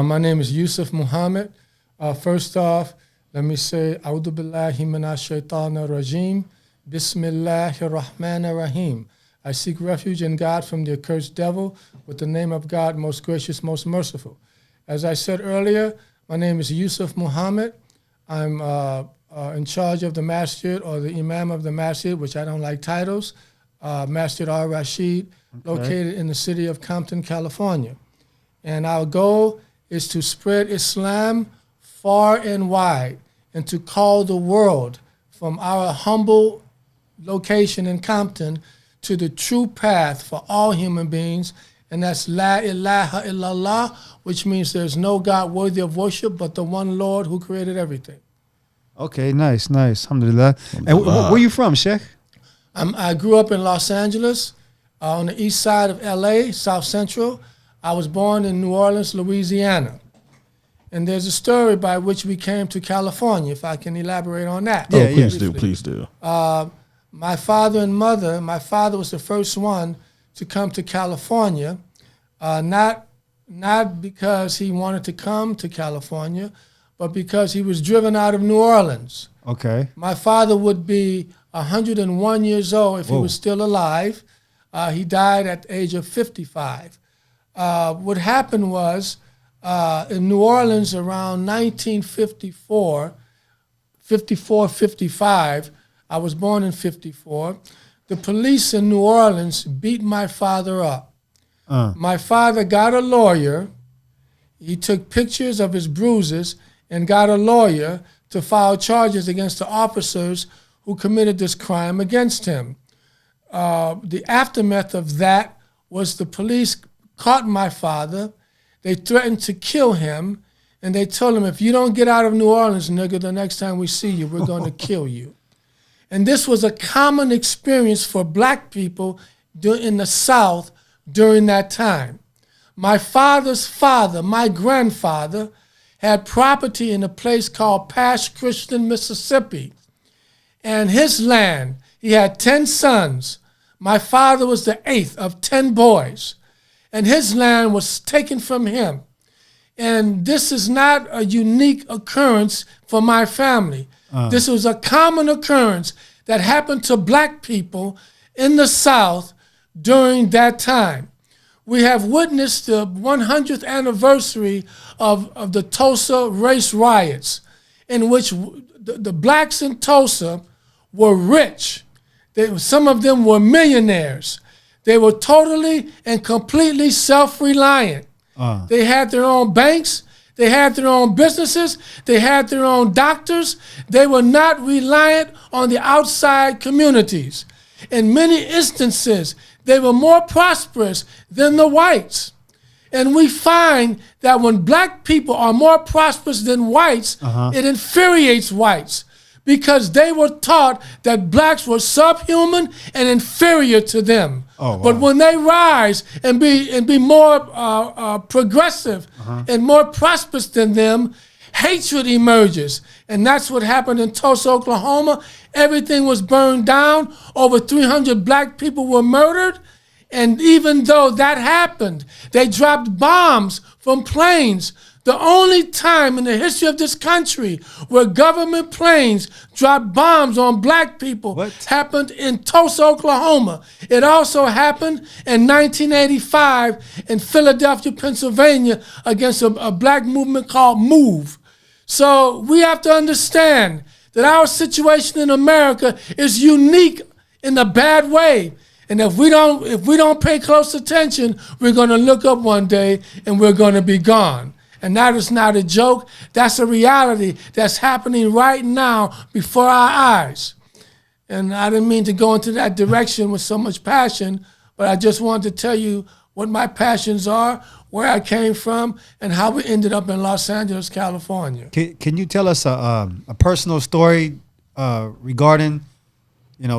My name is Yusuf Mohammad. First off, let me say, A'udhu billahi minash shaitanir rajim. Bismillahir rahmanir rahim. I seek refuge in God from the accursed devil with the name of God, most gracious, most merciful. As I said earlier, my name is Yusuf Mohammad. I'm in charge of the masjid, or the Imam of the masjid, which I don't like titles, Masjid al-Rashid, located in the city of Compton, California. And our goal is to spread Islam far and wide and to call the world from our humble location in Compton to the true path for all human beings, and that's La ilaha illallah, which means there's no God worthy of worship but the one Lord who created everything. Okay, nice. Alhamdulillah. And where you from, Sheikh? I grew up in Los Angeles, on the east side of LA, South Central. I was born in New Orleans, Louisiana. And there's a story by which we came to California, if I can elaborate on that. Yeah, please do. My father and mother, my father was the first one to come to California, not because he wanted to come to California, but because he was driven out of New Orleans. Okay. My father would be 101 years old if he was still alive. He died at the age of 55. What happened was, in New Orleans around 1954, 55, I was born in 54, the police in New Orleans beat my father up. My father got a lawyer. He took pictures of his bruises and got a lawyer to file charges against the officers who committed this crime against him. The aftermath of that was the police caught my father. They threatened to kill him, and they told him, if you don't get out of New Orleans, nigga, the next time we see you, we're going to kill you. And this was a common experience for black people in the South during that time. My father's father, my grandfather, had property in a place called Pash Christian, Mississippi. And his land, he had 10 sons. My father was the 8th of 10 boys. And his land was taken from him. And this is not a unique occurrence for my family. This was a common occurrence that happened to black people in the South during that time. We have witnessed the 100th anniversary of the Tulsa race riots, in which the blacks in Tulsa were rich. Some of them were millionaires. They were totally and completely self-reliant. They had their own banks. They had their own businesses. They had their own doctors. They were not reliant on the outside communities. In many instances, they were more prosperous than the whites. And we find that when black people are more prosperous than whites, it infuriates whites, because they were taught that blacks were subhuman and inferior to them. Oh, wow. But when they rise and be more progressive and more prosperous than them, hatred emerges. And that's what happened in Tulsa, Oklahoma. Everything was burned down. Over 300 black people were murdered. And even though that happened, they dropped bombs from planes. The only time in the history of this country where government planes dropped bombs on black people happened in Tulsa, Oklahoma. It also happened in 1985 in Philadelphia, Pennsylvania, against a black movement called MOVE. So we have to understand that our situation in America is unique in a bad way. And if we don't pay close attention, we're going to look up one day and we're going to be gone. And that is not a joke. That's a reality that's happening right now before our eyes. And I didn't mean to go into that direction with so much passion, but I just wanted to tell you what my passions are, where I came from, and how we ended up in Los Angeles, California. Can you tell us a personal story regarding,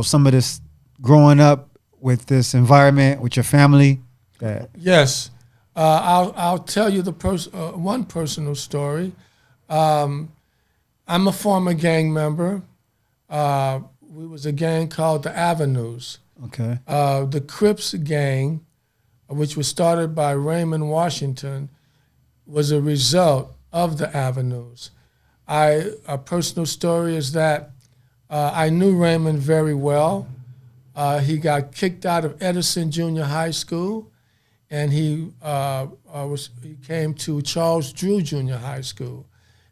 some of this growing up with this environment, with your family? Yes. I'll tell you one personal story. I'm a former gang member. We was a gang called the Avenues. Okay. The Crips gang, which was started by Raymond Washington, was a result of the avenues. A personal story is that I knew Raymond very well. He got kicked out of Edison Junior High School, and he came to Charles Drew Junior High School,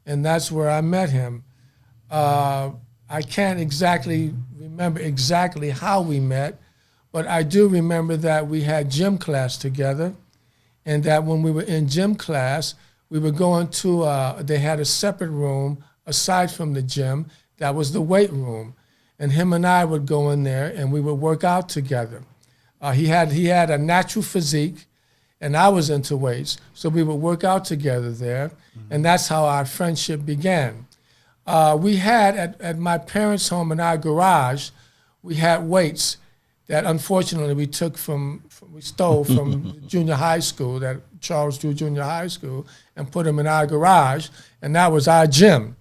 and that's where I met him. I can't exactly remember exactly how we met, but I do remember that we had gym class together, and that when we were in gym class, we were going to, they had a separate room aside from the gym, that was the weight room. And him and I would go in there and we would work out together. He had a natural physique, and I was into weights, so we would work out together there, and that's how our friendship began. We had, at my parents' home in our garage, we had weights that unfortunately we stole from junior high school, that Charles Drew Junior High School, and put them in our garage, and that was our gym.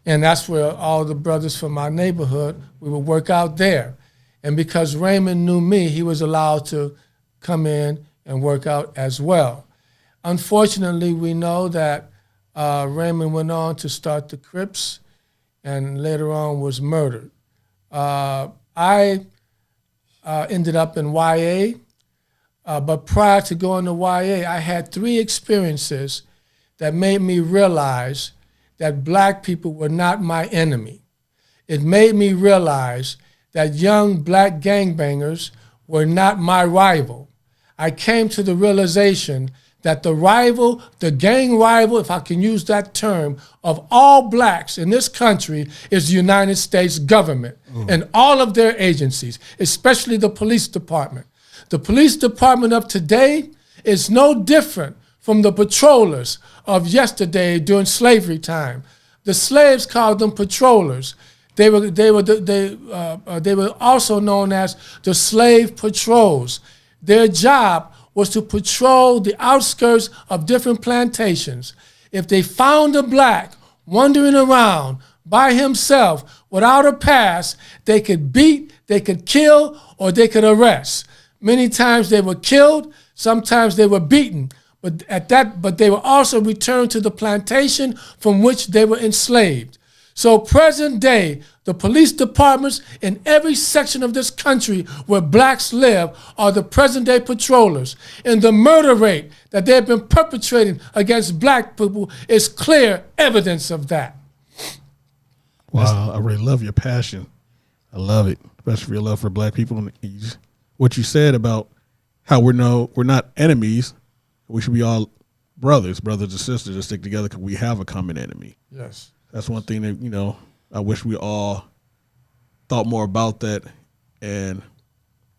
And that's where all the brothers from our neighborhood, we would work out there. And because Raymond knew me, he was allowed to come in and work out as well. Unfortunately, we know that Raymond went on to start the Crips and later on was murdered. I ended up in YA, but prior to going to YA, I had 3 experiences that made me realize that black people were not my enemy. It made me realize that young black gangbangers were not my rival. I came to the realization that the gang rival, if I can use that term, of all blacks in this country is the United States government and all of their agencies, especially the police department. The police department of today is no different from the patrollers of yesterday during slavery time. The slaves called them patrollers. They were also known as the slave patrols. Their job was to patrol the outskirts of different plantations. If they found a black wandering around by himself without a pass, they could beat, they could kill, or they could arrest. Many times they were killed, sometimes they were beaten, but they were also returned to the plantation from which they were enslaved. So present day, the police departments in every section of this country where blacks live are the present day patrollers. And the murder rate that they've been perpetrating against black people is clear evidence of that. Wow, I really love your passion. I love it, especially for your love for black people. And what you said about how we're not enemies. We should be all brothers and sisters, to stick together because we have a common enemy. Yes. That's one thing that, I wish we all thought more about that and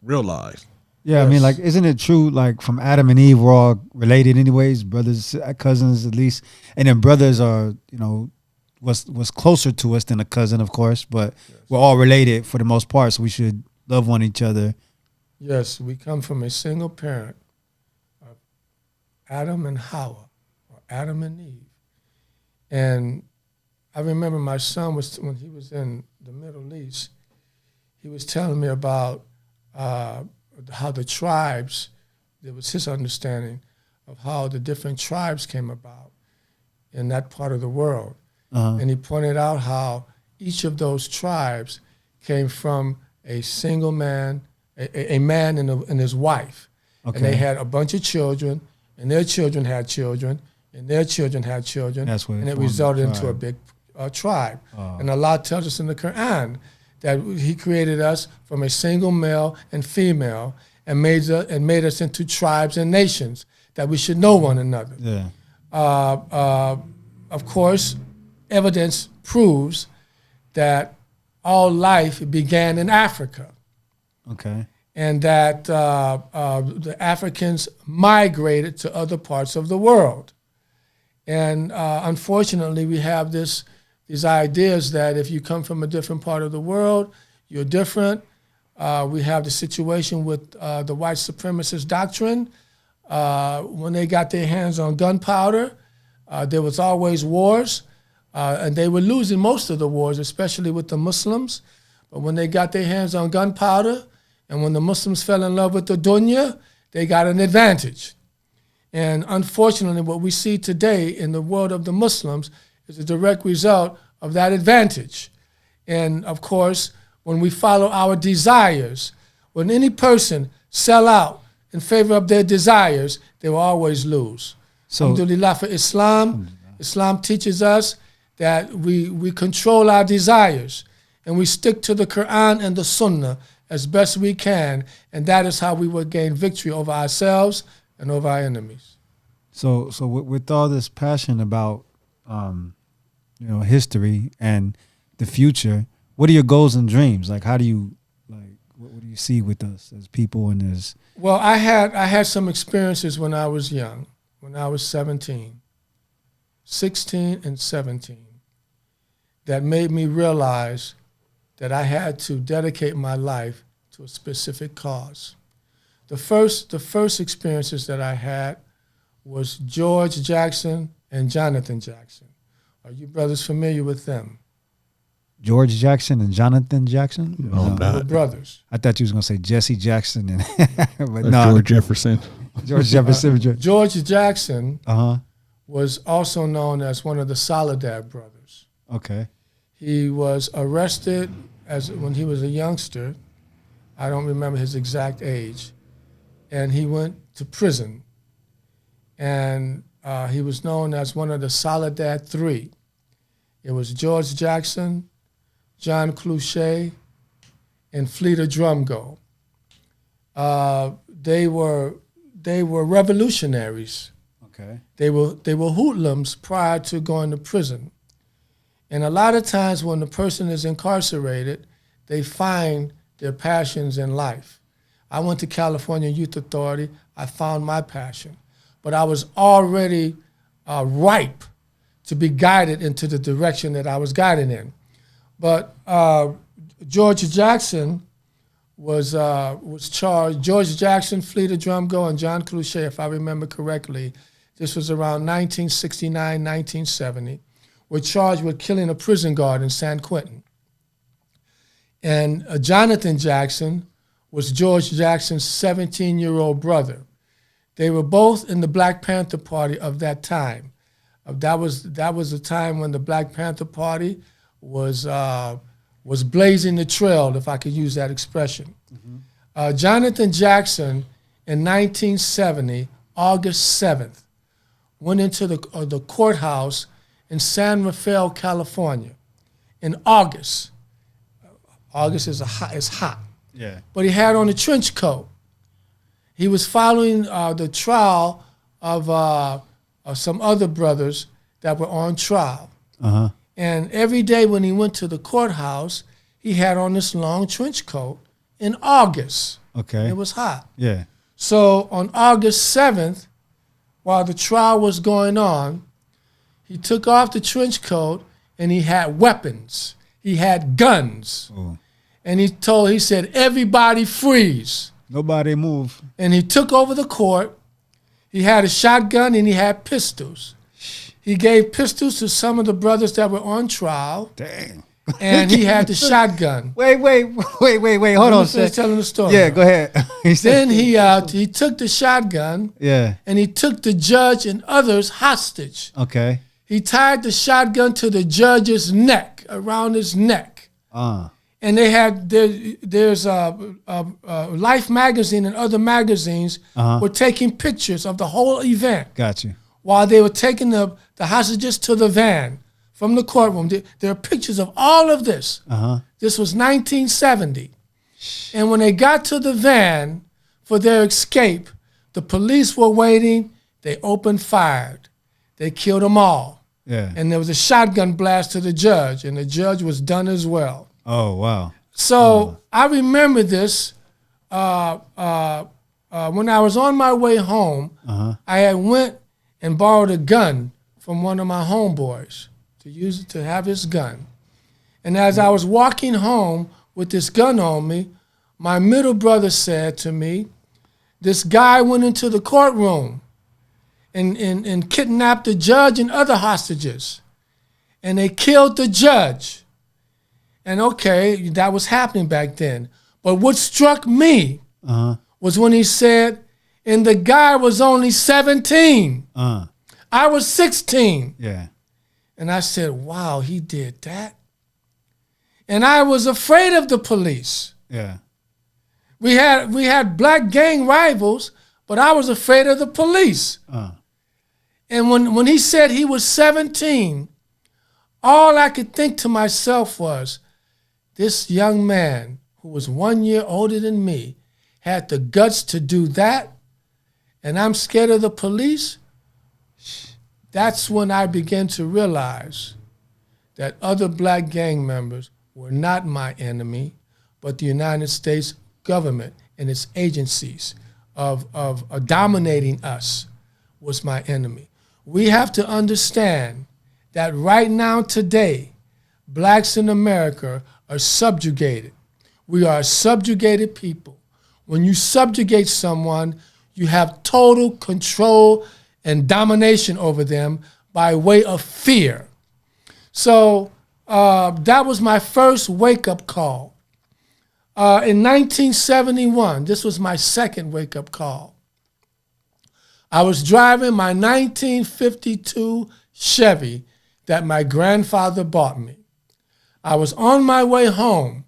realized. Yeah, yes. I mean, like, isn't it true, like, from Adam and Eve, we're all related anyways, brothers, cousins at least, and then brothers are, was closer to us than a cousin, of course, but we're all related for the most part, so we should love one each other. Yes, we come from a single parent, Adam and Hawa, or Adam and Eve. And I remember my son when he was in the Middle East, he was telling me about how the tribes, it was his understanding of how the different tribes came about in that part of the world. And he pointed out how each of those tribes came from a single man, a man and his wife. Okay. And they had a bunch of children, and their children had children, and their children had children, and it resulted into a big tribe. And Allah tells us in the Qur'an that He created us from a single male and female and made us into tribes and nations, that we should know one another. Yeah. Of course, evidence proves that all life began in Africa. Okay. And that the Africans migrated to other parts of the world. And unfortunately, we have these ideas that if you come from a different part of the world, you're different. We have the situation with the white supremacist doctrine. When they got their hands on gunpowder, there was always wars, and they were losing most of the wars, especially with the Muslims. But when they got their hands on gunpowder, and when the Muslims fell in love with the dunya, they got an advantage. And unfortunately, what we see today in the world of the Muslims is a direct result of that advantage. And of course, when we follow our desires, when any person sell out in favor of their desires, they will always lose. So, alhamdulillah for Islam, Islam teaches us that we control our desires and we stick to the Qur'an and the Sunnah as best we can, and that is how we will gain victory over ourselves and over our enemies. So with all this passion about history and the future, what are your goals and dreams? Like, how do you what do you see with us as people and as? Well, I had some experiences when I was young, when I was 16 and 17, that made me realize that I had to dedicate my life to a specific cause. The first experiences that I had was George Jackson and Jonathan Jackson. Are you brothers familiar with them? George Jackson and Jonathan Jackson? No, They were brothers. I thought you was gonna say Jesse Jackson and but That's no, George Jefferson. George Jefferson. George Jackson Uh-huh. was also known as one of the Salaf brothers. Okay. He was arrested when he was a youngster. I don't remember his exact age. And he went to prison. And he was known as one of the Soledad Three. It was George Jackson, John Clouchet, and Fleeta Drumgo. They were revolutionaries. Okay. They were hoodlums prior to going to prison. And a lot of times when the person is incarcerated, they find their passions in life. I went to California Youth Authority. I found my passion. But I was already ripe to be guided into the direction that I was guided in. But George Jackson was charged. George Jackson, Fleeta Drumgo, and John Clouchet, if I remember correctly, this was around 1969, 1970, were charged with killing a prison guard in San Quentin. And Jonathan Jackson was George Jackson's 17-year-old brother. They were both in the Black Panther Party of that time. That was the time when the Black Panther Party was blazing the trail, if I could use that expression. Mm-hmm. Jonathan Jackson, in 1970, August 7th, went into the courthouse in San Rafael, California, in August. August is hot. Yeah. But he had on a trench coat. He was following the trial of some other brothers that were on trial. Uh-huh. And every day when he went to the courthouse, he had on this long trench coat in August. Okay. It was hot. Yeah. So on August 7th, while the trial was going on, he took off the trench coat and he had weapons. He had guns. Oh. And he said, everybody freeze. Nobody move. And he took over the court. He had a shotgun and he had pistols. He gave pistols to some of the brothers that were on trial. Dang. And he had the shotgun. Wait. Hold on, Finish telling the story. Yeah, go ahead. Then he took the shotgun. Yeah. And he took the judge and others hostage. Okay. He tied the shotgun to the judge's neck, around his neck. And they had there's Life magazine and other magazines were taking pictures of the whole event. Got you. While they were taking the hostages to the van from the courtroom. There are pictures of all of this. This was 1970. And when they got to the van for their escape, the police were waiting. They opened fire. They killed them all. Yeah. And there was a shotgun blast to the judge, and the judge was done as well. Oh, wow. So I remember this when I was on my way home. I had went and borrowed a gun from one of my homeboys to have his gun. And as I was walking home with this gun on me, my middle brother said to me, this guy went into the courtroom and kidnapped the judge and other hostages. And they killed the judge. And okay, that was happening back then. But what struck me was when he said, and the guy was only 17. I was 16. Yeah. And I said, wow, he did that. And I was afraid of the police. Yeah. We had black gang rivals, but I was afraid of the police. And when he said he was 17, all I could think to myself was, this young man who was 1 year older than me had the guts to do that, and I'm scared of the police. That's when I began to realize that other black gang members were not my enemy, but the United States government and its agencies of dominating us was my enemy. We have to understand that right now, today, blacks in America are subjugated. We are a subjugated people. When you subjugate someone, you have total control and domination over them by way of fear. So that was my first wake-up call. In 1971, this was my second wake-up call. I was driving my 1952 Chevy that my grandfather bought me. I was on my way home,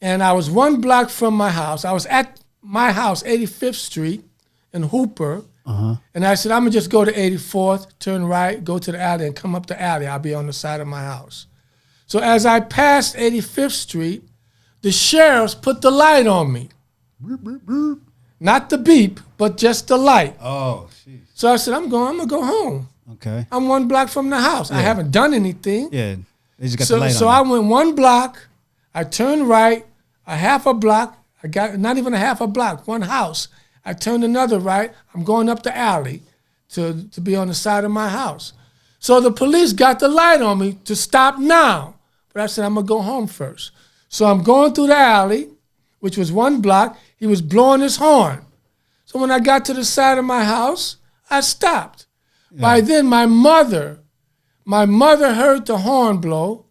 and I was one block from my house. I was at my house, 85th Street in Hooper, and I said, I'm going to just go to 84th, turn right, go to the alley, and come up the alley. I'll be on the side of my house. So as I passed 85th Street, the sheriffs put the light on me. Beep, beep, beep. Not the beep, but just the light. Oh, jeez. So I said, I'm going to go home. Okay. I'm one block from the house. I haven't done anything. Yeah. They just got the light on. So I went one block. I turned right, a half a block. I got not even a half a block, one house. I turned another right. I'm going up the alley to be on the side of my house. So the police got the light on me to stop now. But I said, I'm going to go home first. So I'm going through the alley, which was one block. He was blowing his horn. So when I got to the side of my house, I stopped. Yeah. By then, my mother heard the horn blow,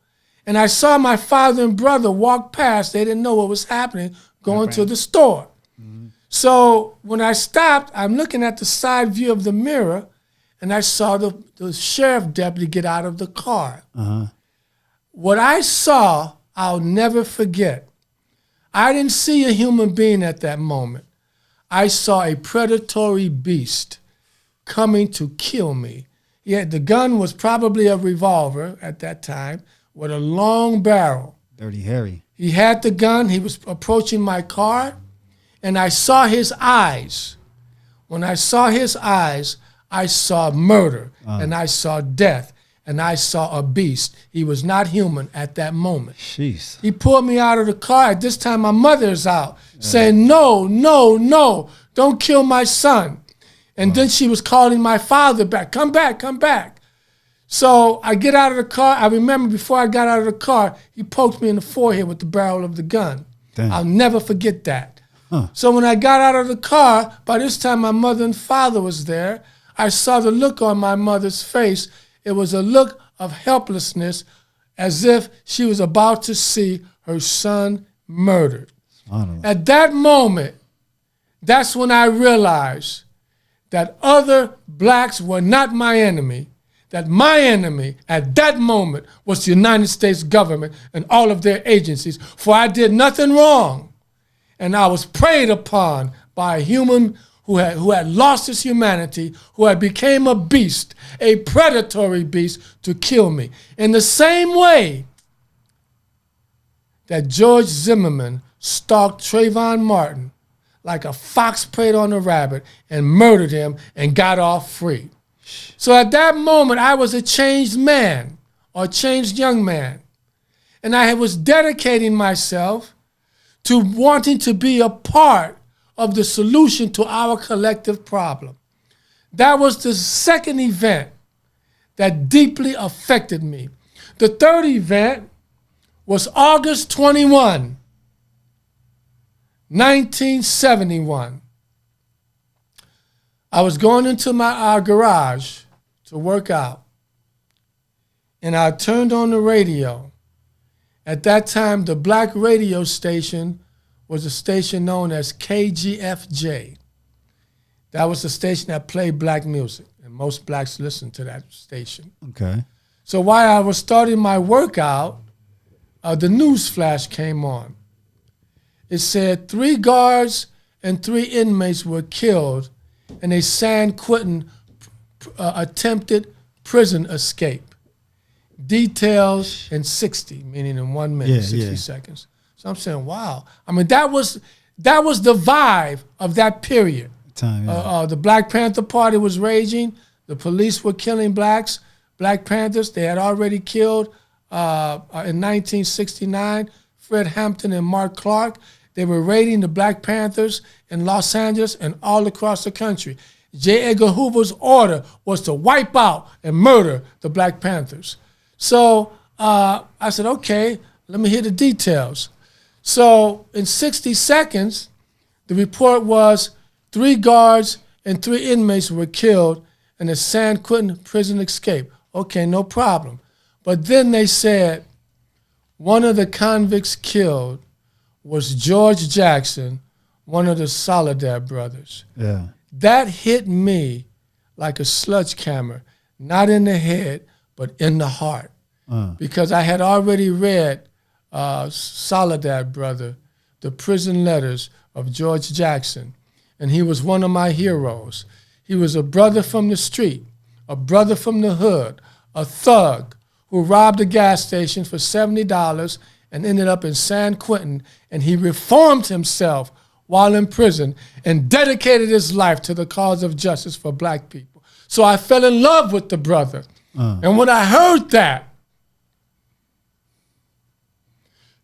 and I saw my father and brother walk past. They didn't know what was happening, going to the store. Mm-hmm. So when I stopped, I'm looking at the side view of the mirror, and I saw the sheriff deputy get out of the car. What I saw, I'll never forget. I didn't see a human being at that moment. I saw a predatory beast coming to kill me. Yeah, the gun was probably a revolver at that time with a long barrel. Dirty Harry. He had the gun. He was approaching my car, and I saw his eyes. When I saw his eyes, I saw murder, and I saw death, and I saw a beast. He was not human at that moment. Jeez. He pulled me out of the car. At this time, my mother's out, saying, no, no, no, don't kill my son. And then she was calling my father back, come back, come back. So I get out of the car. I remember before I got out of the car, he poked me in the forehead with the barrel of the gun. Damn. I'll never forget that. So when I got out of the car, by this time my mother and father was there. I saw the look on my mother's face. It was a look of helplessness, as if she was about to see her son murdered. At that moment, that's when I realized that other blacks were not my enemy, that my enemy at that moment was the United States government and all of their agencies, for I did nothing wrong. And I was preyed upon by a human who had lost his humanity, who had became a beast, a predatory beast to kill me. In the same way that George Zimmerman stalked Trayvon Martin like a fox preyed on a rabbit and murdered him and got off free. So at that moment, I was a changed man or a changed young man. And I was dedicating myself to wanting to be a part of the solution to our collective problem. That was the second event that deeply affected me. The third event was August 21, 1971. I was going into our garage to work out, and I turned on the radio. At that time, the black radio station was a station known as KGFJ. That was the station that played black music, and most blacks listened to that station. Okay. So while I was starting my workout, the news flash came on. It said 3 guards and 3 inmates were killed in a San Quentin attempted prison escape. Details in 60, meaning in 1 minute, 60 seconds. So I'm saying, wow. I mean, that was the vibe of that period. Time, yeah. The Black Panther Party was raging. The police were killing blacks. Black Panthers, they had already killed in 1969, Fred Hampton and Mark Clark. They were raiding the Black Panthers in Los Angeles and all across the country. J. Edgar Hoover's order was to wipe out and murder the Black Panthers. So I said, okay, let me hear the details. So in 60 seconds, the report was 3 guards and 3 inmates were killed in a San Quentin prison escape. Okay, no problem. But then they said one of the convicts killed was George Jackson, one of the Soledad brothers. Yeah. That hit me like a sledgehammer, not in the head, but in the heart. Because I had already read Soledad brother, the prison letters of George Jackson, and he was one of my heroes. He was a brother from the street, a brother from the hood, a thug who robbed a gas station for $70 and ended up in San Quentin, and he reformed himself while in prison and dedicated his life to the cause of justice for black people. So I fell in love with the brother. And when I heard that,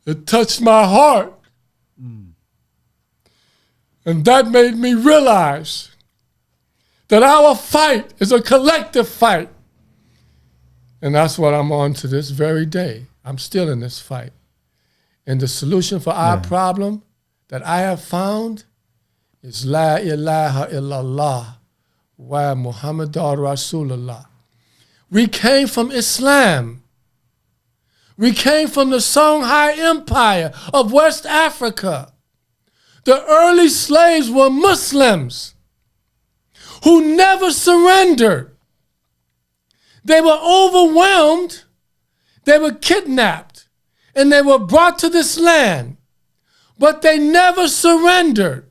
it touched my heart. And that made me realize that our fight is a collective fight. And that's what I'm on to this very day. I'm still in this fight. And the solution for our problem that I have found is La ilaha illallah wa Muhammadur Rasulullah. We came from Islam. We came from the Songhai Empire of West Africa. The early slaves were Muslims who never surrendered. They were overwhelmed, they were kidnapped, and they were brought to this land, but they never surrendered.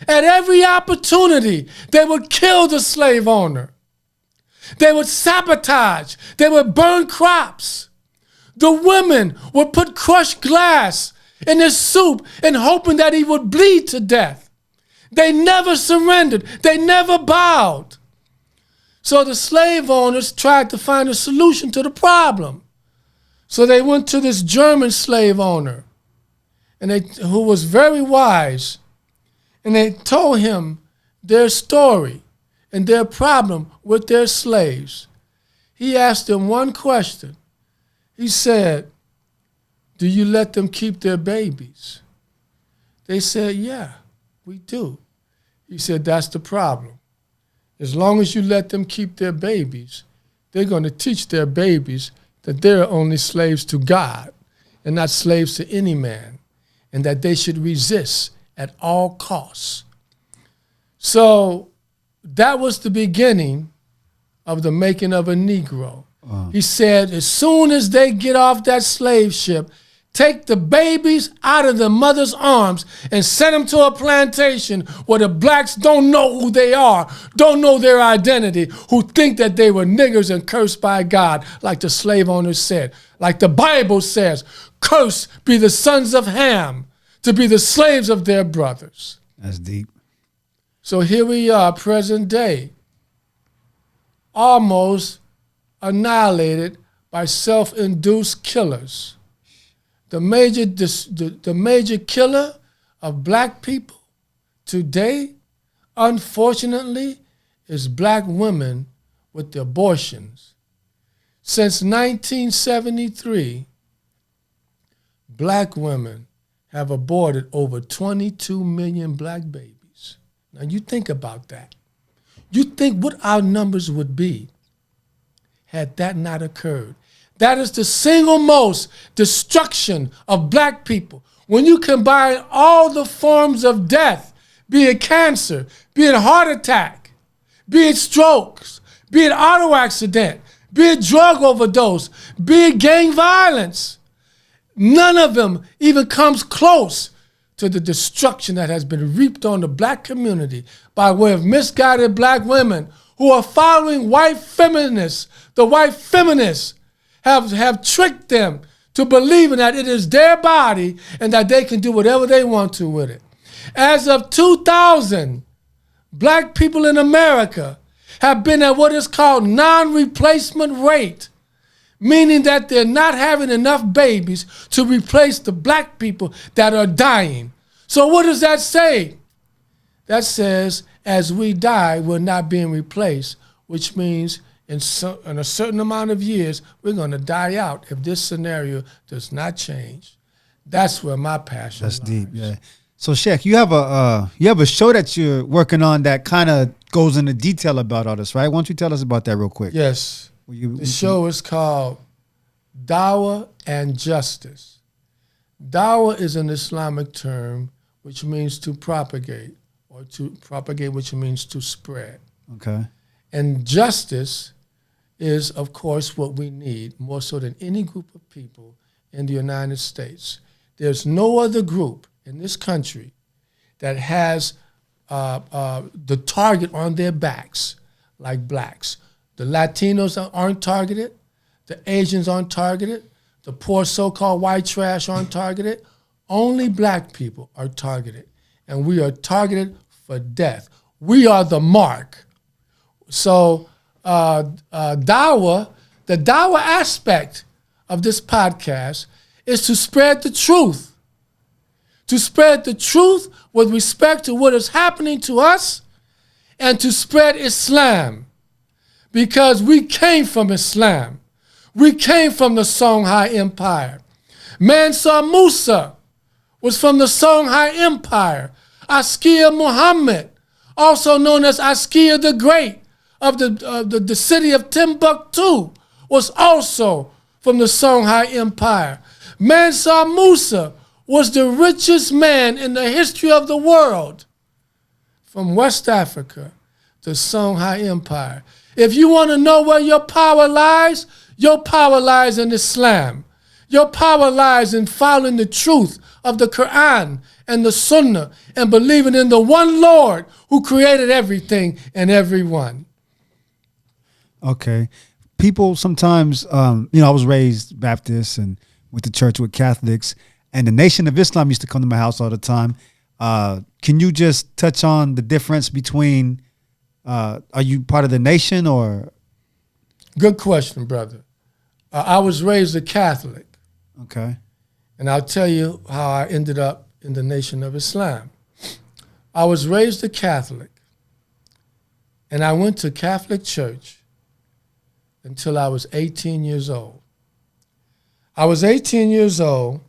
At every opportunity, they would kill the slave owner. They would sabotage, they would burn crops. The women would put crushed glass in his soup and hoping that he would bleed to death. They never surrendered. They never bowed. So the slave owners tried to find a solution to the problem. So they went to this German slave owner, who was very wise, and they told him their story and their problem with their slaves. He asked them one question. He said, do you let them keep their babies? They said, yeah, we do. He said, that's the problem. As long as you let them keep their babies, they're going to teach their babies that they're only slaves to God and not slaves to any man, and that they should resist at all costs. So that was the beginning of the making of a Negro. He said, as soon as they get off that slave ship, take the babies out of the mother's arms and send them to a plantation where the blacks don't know who they are, don't know their identity, who think that they were niggers and cursed by God, like the slave owners said. Like the Bible says, cursed be the sons of Ham to be the slaves of their brothers. That's deep. So here we are, present day, almost annihilated by self-induced killers. The major killer of black people today, unfortunately, is black women with the abortions. Since 1973, black women have aborted over 22 million black babies. Now you think about that. You think what our numbers would be had that not occurred. That is the single most destruction of black people. When you combine all the forms of death be it cancer, be it heart attack, be it strokes, be it auto accident, be it drug overdose, be it gang violence. None of them even comes close to the destruction that has been reaped on the black community by way of misguided black women who are following white feminists. The white feminists have tricked them to believing that it is their body and that they can do whatever they want to with it. As of 2000, black people in America have been at what is called non-replacement rate, meaning that they're not having enough babies to replace the black people that are dying. So what does that say? That says, as we die, we're not being replaced, which means in a certain amount of years, we're going to die out if this scenario does not change. That's where my passion lies. That's deep, yeah. So, Sheikh, you have a show that you're working on that kind of goes into detail about all this, right? Why don't you tell us about that real quick? Yes. The show is called Dawah and Justice. Dawah is an Islamic term which means to propagate, or to propagate, which means to spread. Okay. And justice is, of course, what we need more so than any group of people in the United States. There's no other group in this country that has the target on their backs like blacks. The Latinos aren't targeted. The Asians aren't targeted. The poor so-called white trash aren't targeted. Only black people are targeted. And we are targeted for death. We are the mark. So Dawah, the Dawah aspect of this podcast is to spread the truth. To spread the truth with respect to what is happening to us and to spread Islam. Because we came from Islam. We came from the Songhai Empire. Mansa Musa was from the Songhai Empire. Askia Muhammad, also known as Askia the Great of the city of Timbuktu, was also from the Songhai Empire. Mansa Musa was the richest man in the history of the world from West Africa to Songhai Empire. If you want to know where your power lies in Islam. Your power lies in following the truth of the Qur'an and the Sunnah and believing in the one Lord who created everything and everyone. Okay. People sometimes, I was raised Baptist and went to church with Catholics, and the Nation of Islam used to come to my house all the time. Can you just touch on the difference between, are you part of the nation or? Good question, brother. I was raised a Catholic. Okay. And I'll tell you how I ended up in the Nation of Islam. I was raised a Catholic, and I went to Catholic church until I was 18 years old. I was 18 years old,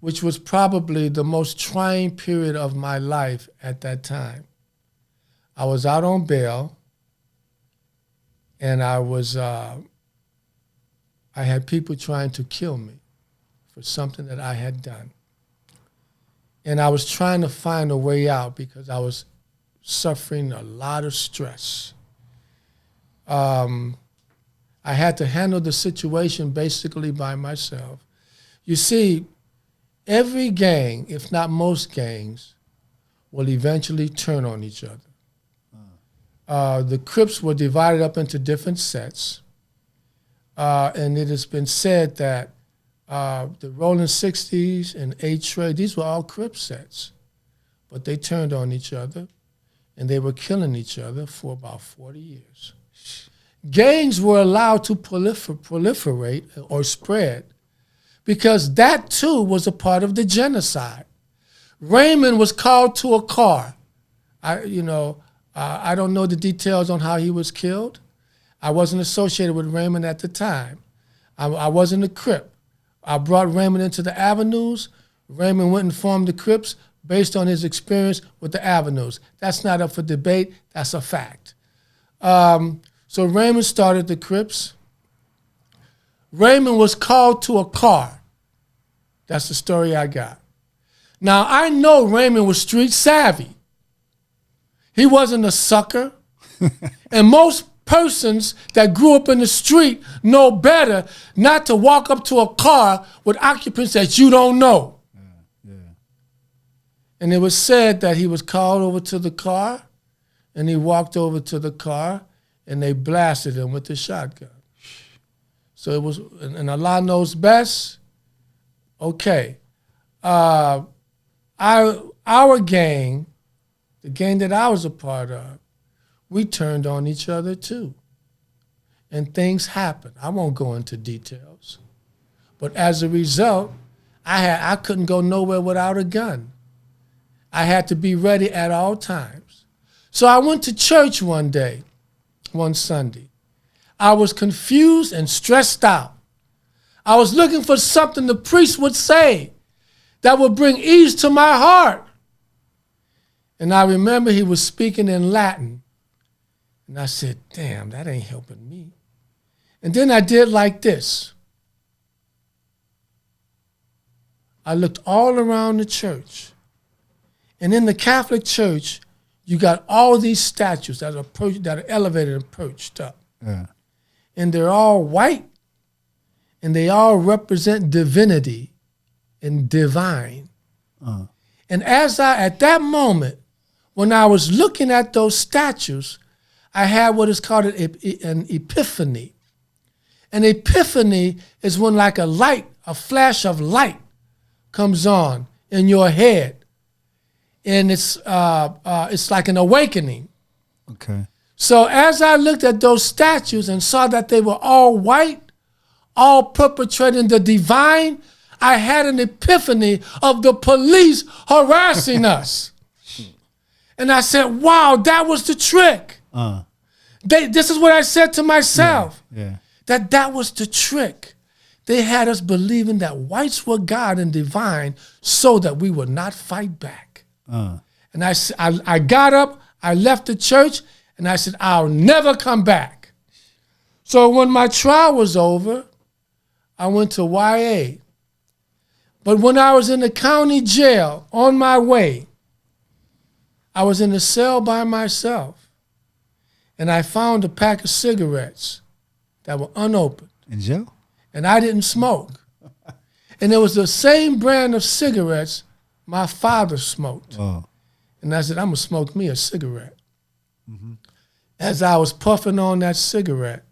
which was probably the most trying period of my life at that time. I was out on bail, and I had people trying to kill me for something that I had done. And I was trying to find a way out because I was suffering a lot of stress. I had to handle the situation basically by myself. You see, every gang, if not most gangs, will eventually turn on each other. The Crips were divided up into different sets. And it has been said that the Rolling 60s and A-Tray, these were all Crip sets. But they turned on each other, and they were killing each other for about 40 years. Gangs were allowed to proliferate or spread because that, too, was a part of the genocide. Raymond was called to a car. I don't know the details on how he was killed. I wasn't associated with Raymond at the time. I wasn't a Crip. I brought Raymond into the Avenues. Raymond went and formed the Crips based on his experience with the Avenues. That's not up for debate. That's a fact. So Raymond started the Crips. Raymond was called to a car. That's the story I got. Now, I know Raymond was street savvy. He wasn't a sucker. And most persons that grew up in the street know better not to walk up to a car with occupants that you don't know. And it was said that he was called over to the car, and he walked over to the car, and they blasted him with the shotgun. So it was, and Allah knows best. Okay. Our gang, the gang that I was a part of, we turned on each other too. And things happened. I won't go into details. But as a result, I couldn't go nowhere without a gun. I had to be ready at all times. So I went to church one Sunday. I was confused and stressed out. I was looking for something the priest would say that would bring ease to my heart. And I remember he was speaking in Latin. And I said, damn, that ain't helping me. And then I did like this. I looked all around the church. And in the Catholic Church, you got all these statues that are elevated and perched up. Yeah. And they're all white, and they all represent divinity and divine. And at that moment, when I was looking at those statues, I had what is called an epiphany. An epiphany is when like a flash of light comes on in your head. And it's like an awakening. Okay. So as I looked at those statues and saw that they were all white, all perpetrating the divine, I had an epiphany of the police harassing us. And I said, wow, that was the trick. This is what I said to myself. That was the trick. They had us believing that whites were God and divine so that we would not fight back. And I got up, I left the church, and I said, I'll never come back. So when my trial was over, I went to YA. But when I was in the county jail on my way, I was in a cell by myself, and I found a pack of cigarettes that were unopened. In jail? And I didn't smoke. And it was the same brand of cigarettes my father smoked. Oh. And I said, I'm going to smoke me a cigarette. Mm-hmm. As I was puffing on that cigarette,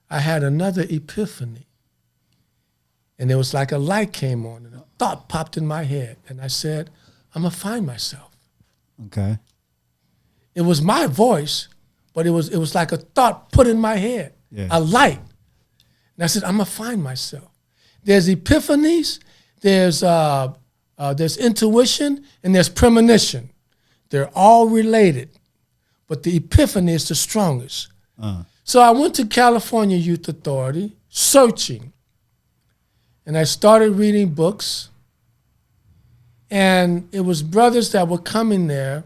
I had another epiphany. And it was like a light came on, and a thought popped in my head. And I said, I'm going to find myself. Okay. It was my voice, but it was like a thought put in my head, a light. And I said, I'm going to find myself. There's epiphanies, there's intuition, and there's premonition. They're all related, but the epiphany is the strongest. So I went to California Youth Authority searching, and I started reading books, and it was brothers that were coming there.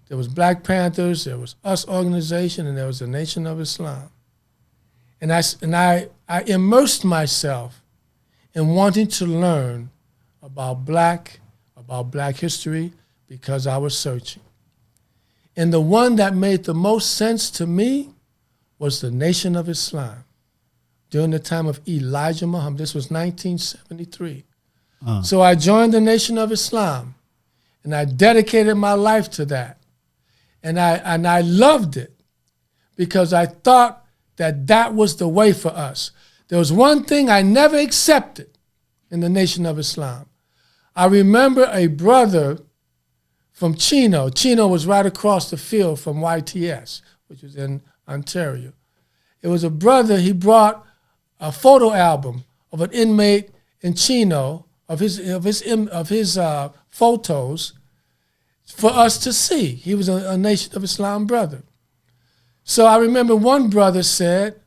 There was Black Panthers, there was US organization, and there was the Nation of Islam. And I immersed myself in wanting to learn about black history because I was searching. And the one that made the most sense to me was the Nation of Islam during the time of Elijah Muhammad. This was 1973. So I joined the Nation of Islam, and I dedicated my life to that. And I loved it because I thought that was the way for us. There was one thing I never accepted in the Nation of Islam. I remember a brother from Chino. Chino was right across the field from YTS, which was in Ontario. It was a brother, he brought a photo album of an inmate in Chino, of his photos for us to see. He was a Nation of Islam brother. So I remember one brother said,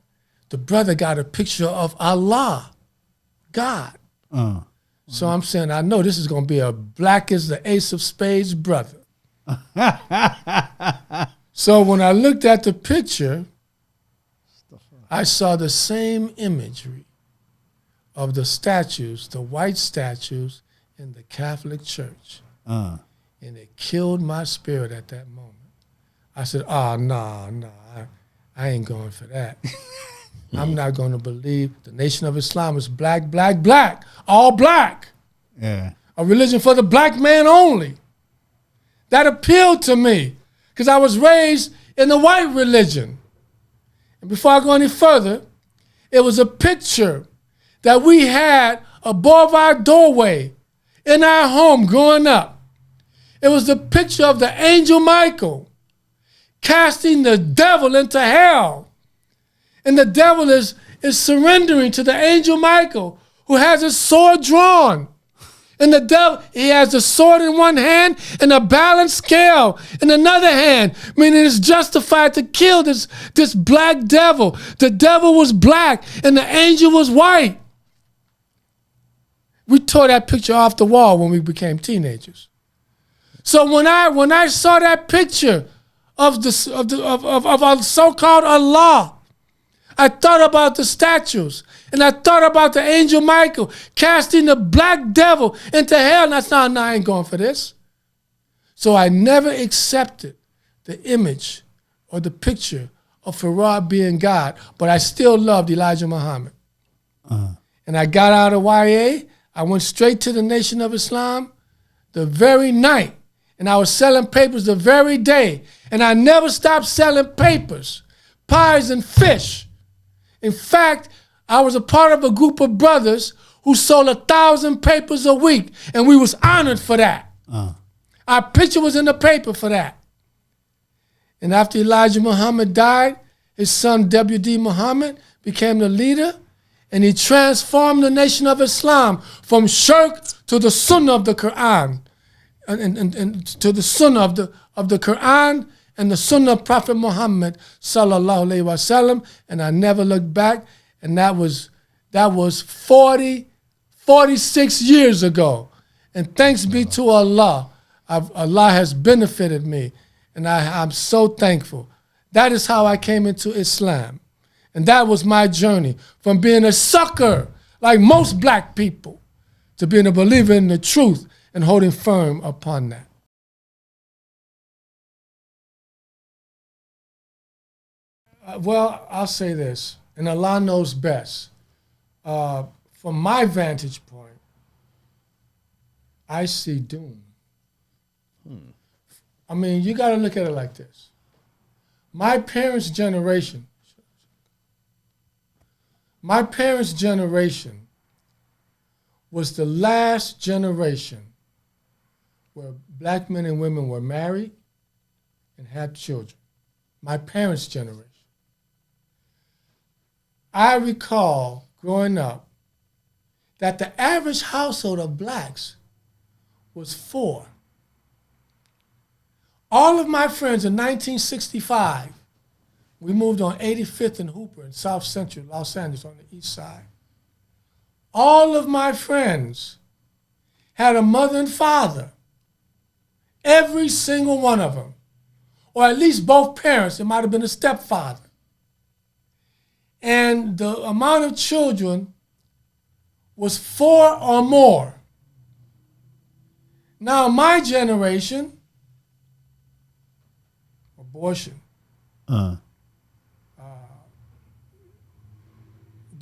the brother got a picture of Allah, God. So I'm saying, I know this is going to be a black as the ace of spades brother. So when I looked at the picture, I saw the same imagery of the statues, the white statues in the Catholic Church. Uh. And it killed my spirit at that moment. I said, oh, no, I ain't going for that. I'm not going to believe the Nation of Islam is black, all black. Yeah. A religion for the black man only. That appealed to me because I was raised in the white religion. And before I go any further, it was a picture that we had above our doorway in our home growing up. It was the picture of the angel Michael casting the devil into hell. And the devil is surrendering to the angel Michael, who has his sword drawn. And the devil, he has the sword in one hand and a balanced scale in another hand, meaning it's justified to kill this black devil. The devil was black and the angel was white. We tore that picture off the wall when we became teenagers. So when I saw that picture of our so-called Allah, I thought about the statues, and I thought about the angel Michael casting the black devil into hell, and I thought, no, I ain't going for this. So I never accepted the image or the picture of Farad being God, but I still loved Elijah Muhammad. And I got out of YA, I went straight to the Nation of Islam the very night, and I was selling papers the very day, and I never stopped selling papers, pies and fish. In fact, I was a part of a group of brothers who sold 1,000 papers a week, and we was honored for that. Our picture was in the paper for that. And after Elijah Muhammad died, his son W.D. Muhammad became the leader, and he transformed the Nation of Islam from shirk to the Sunnah of the Qur'an, and to the Sunnah of the Qur'an and the Sunnah of Prophet Muhammad sallallahu alaihi wasallam, and I never looked back. And that was 46 years ago. And thanks be to Allah, Allah has benefited me, and I'm so thankful. That is how I came into Islam, and that was my journey from being a sucker like most black people to being a believer in the truth and holding firm upon that. Well, I'll say this, and Allah knows best. From my vantage point, I see doom. I mean, you got to look at it like this. My parents' generation was the last generation where black men and women were married and had children. My parents' generation. I recall growing up that the average household of blacks was 4. All of my friends in 1965, we moved on 85th and Hooper in South Central Los Angeles on the east side. All of my friends had a mother and father, every single one of them, or at least both parents. It might have been a stepfather. And the amount of children was 4 or more. Now, my generation, abortion, the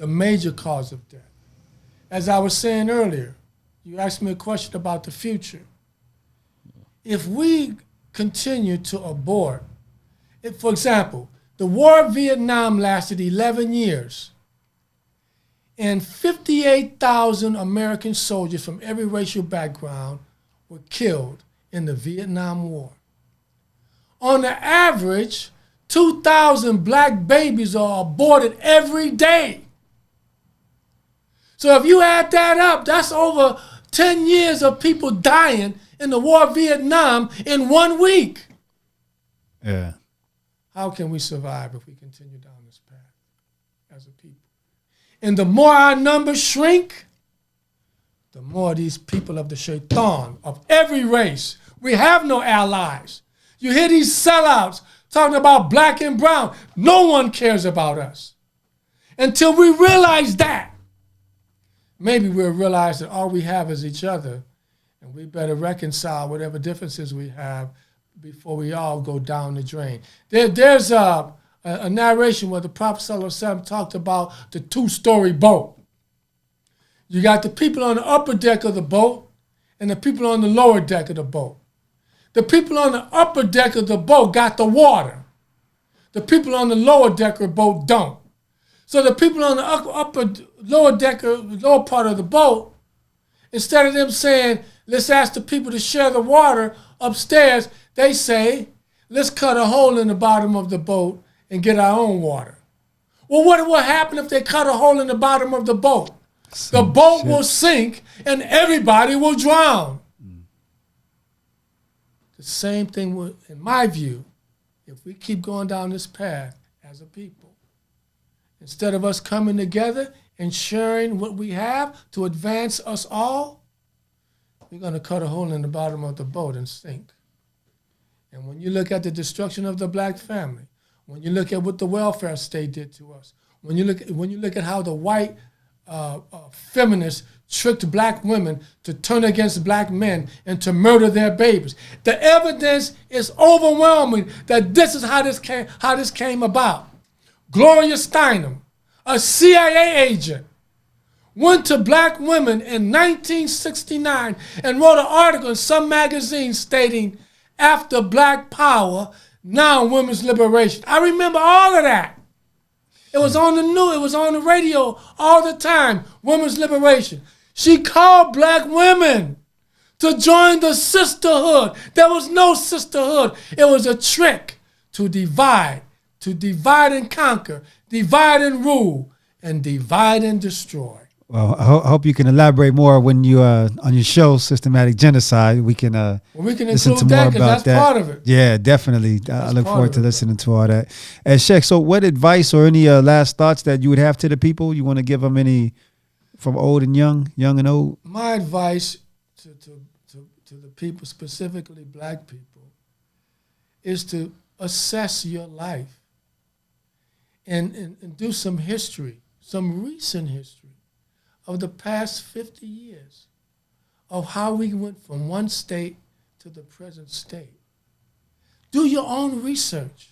major cause of death. As I was saying earlier, you asked me a question about the future. If we continue to abort, for example, the war of Vietnam lasted 11 years, and 58,000 American soldiers from every racial background were killed in the Vietnam War. On the average, 2,000 black babies are aborted every day. So if you add that up, that's over 10 years of people dying in the war of Vietnam in 1 week. Yeah. How can we survive if we continue down this path as a people? And the more our numbers shrink, the more these people of the shaitan, of every race, we have no allies. You hear these sellouts talking about black and brown. No one cares about us. Until we realize that, maybe we'll realize that all we have is each other, And we better reconcile whatever differences we have before we all go down the drain. There's a narration where the Prophet ﷺ talked about the two-story boat. You got the people on the upper deck of the boat and the people on the lower deck of the boat. The people on the upper deck of the boat got the water. The people on the lower deck of the boat don't. So the people on the lower part of the boat, instead of them saying, let's ask the people to share the water upstairs, they say, let's cut a hole in the bottom of the boat and get our own water. Well, what will happen if they cut a hole in the bottom of the boat? The boat will sink and everybody will drown. The same thing, in my view, if we keep going down this path as a people. Instead of us coming together and sharing what we have to advance us all, we're going to cut a hole in the bottom of the boat and sink. And when you look at the destruction of the black family, when you look at what the welfare state did to us, when you look at how the white feminists tricked black women to turn against black men and to murder their babies, the evidence is overwhelming that this is how this came about. Gloria Steinem, a CIA agent, went to black women in 1969 and wrote an article in some magazine stating, after black power, now women's liberation. I remember all of that. It was on the news, it was on the radio all the time, women's liberation. She called black women to join the sisterhood. There was no sisterhood. It was a trick to divide and conquer, divide and rule, and divide and destroy. Well, I hope you can elaborate more when you on your show, Systematic Genocide. We can listen to more about that. Part of it. Yeah, definitely. I look forward to listening to all that. And Sheikh, so what advice or any last thoughts that you would have to the people? You want to give them any from old and young and old? My advice to the people, specifically black people, is to assess your life and do some history, some recent history of the past 50 years of how we went from one state to the present state. Do your own research.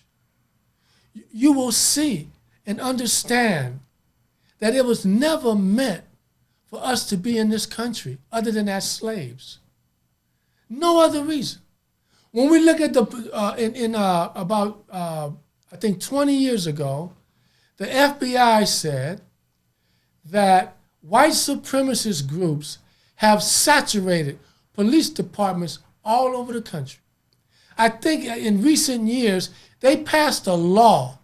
You will see and understand that it was never meant for us to be in this country other than as slaves. No other reason. When we look at I think 20 years ago, the FBI said that white supremacist groups have saturated police departments all over the country. I think in recent years, they passed a law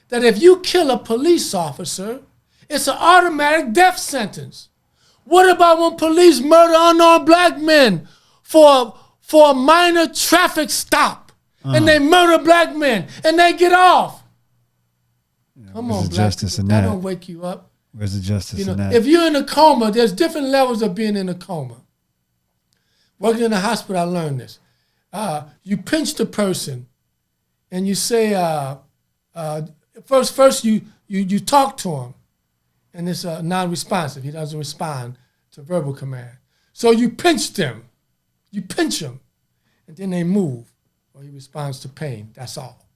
that if you kill a police officer, it's an automatic death sentence. What about when police murder unarmed black men for a minor traffic stop and they murder black men and they get off? Yeah, come on, black people, that don't wake you up. Where's the justice in that? If you're in a coma, there's different levels of being in a coma. Working in a hospital, I learned this. You pinch the person and you say, first you talk to him and it's non-responsive. He doesn't respond to verbal command. So you pinch them. You pinch him and then they move or he responds to pain. That's all.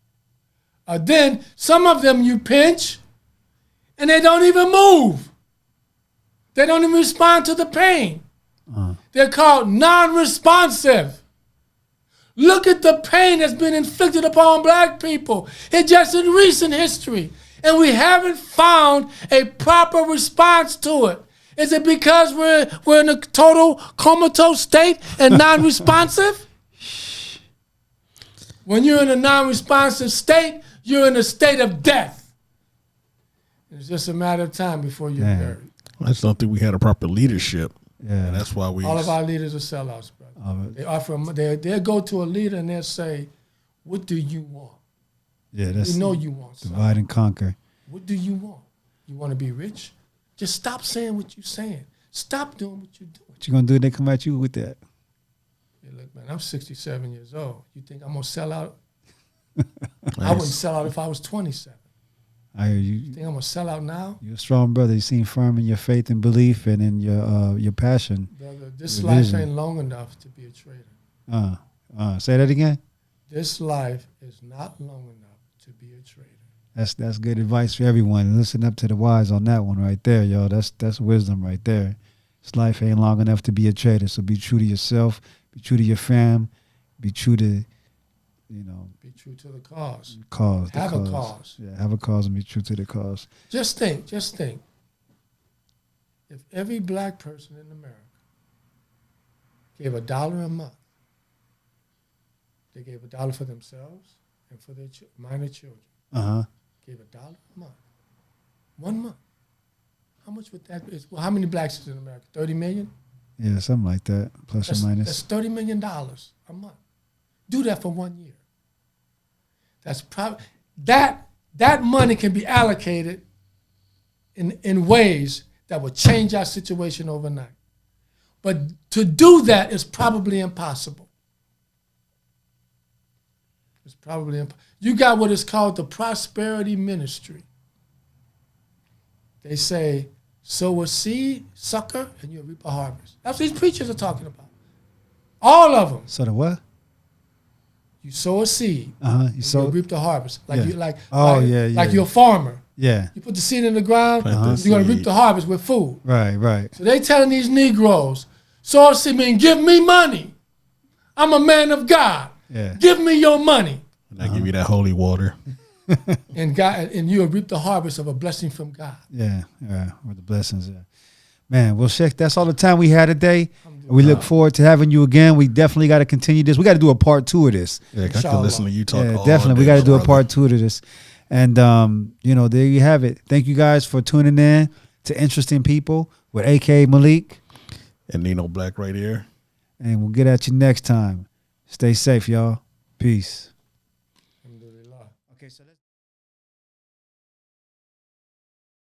Then some of them you pinch and they don't even move. They don't even respond to the pain. They're called non-responsive. Look at the pain that's been inflicted upon black people. It's just in recent history. And we haven't found a proper response to it. Is it because we're in a total comatose state and non-responsive? When you're in a non-responsive state, you're in a state of death. It's just a matter of time before you're buried. I just don't think we had a proper leadership. Yeah, and that's why all of our leaders are sellouts, brother. They offer they'll go to a leader and they'll say, "What do you want?" Yeah, that's you know you want something. Divide and conquer. What do you want? You want to be rich? Just stop saying what you're saying. Stop doing what you're doing. What you gonna do? They come at you with that. Hey, look, man, I'm 67 years old. You think I'm gonna sell out? I wouldn't sell out if I was 27. I hear You you. think I'm gonna sell out now? You're a strong brother. You seem firm in your faith and belief and in your passion. Brother, this Your life vision. ain't long enough to be a trader. Say that again. This life is not long enough to be a trader. That's good advice for everyone. Listen up to the wise on that one right there, y'all. That's wisdom right there. This life ain't long enough to be a trader. So be true to yourself. Be true to your fam. Be true to, Be true to the cause. cause. Have the a cause. Yeah, have a cause and be true to the cause. Just think. If every black person in America gave $1 a month, they gave $1 for themselves and for their minor children. Gave $1 a month. 1 month. How much would that be? Well, how many blacks is in America? 30 million? Yeah, something like that. Plus or minus. That's $30 million a month. Do that for 1 year. That's probably that money can be allocated in ways that will change our situation overnight. But to do that is probably impossible. It's probably impossible. You got what is called the prosperity ministry. They say, sow a seed, sucker, and you'll reap a harvest. That's what these preachers are talking about. All of them. So the what? You sow a seed, You sow. you'll reap the harvest. Like Yeah. you're a farmer. Yeah. You put the seed in the ground, Plant the you're going to reap seed. the harvest with food. Right. So they telling these Negroes, sow a seed mean give me money. I'm a man of God. Yeah. Give me your money. And I give you that holy water. And you'll reap the harvest of a blessing from God. Yeah. With the blessings. Yeah. Man, well, Sheikh, that's all the time we had today. We look forward to having you again. We definitely got to continue this. We got to do a part 2 of this. Yeah, I can listen to you talk. Yeah, all definitely. We day, got to do a brother. part 2 to this. And, there you have it. Thank you guys for tuning in to Interesting People with A.K. Malik. And Nino Black right here. And we'll get at you next time. Stay safe, y'all. Peace.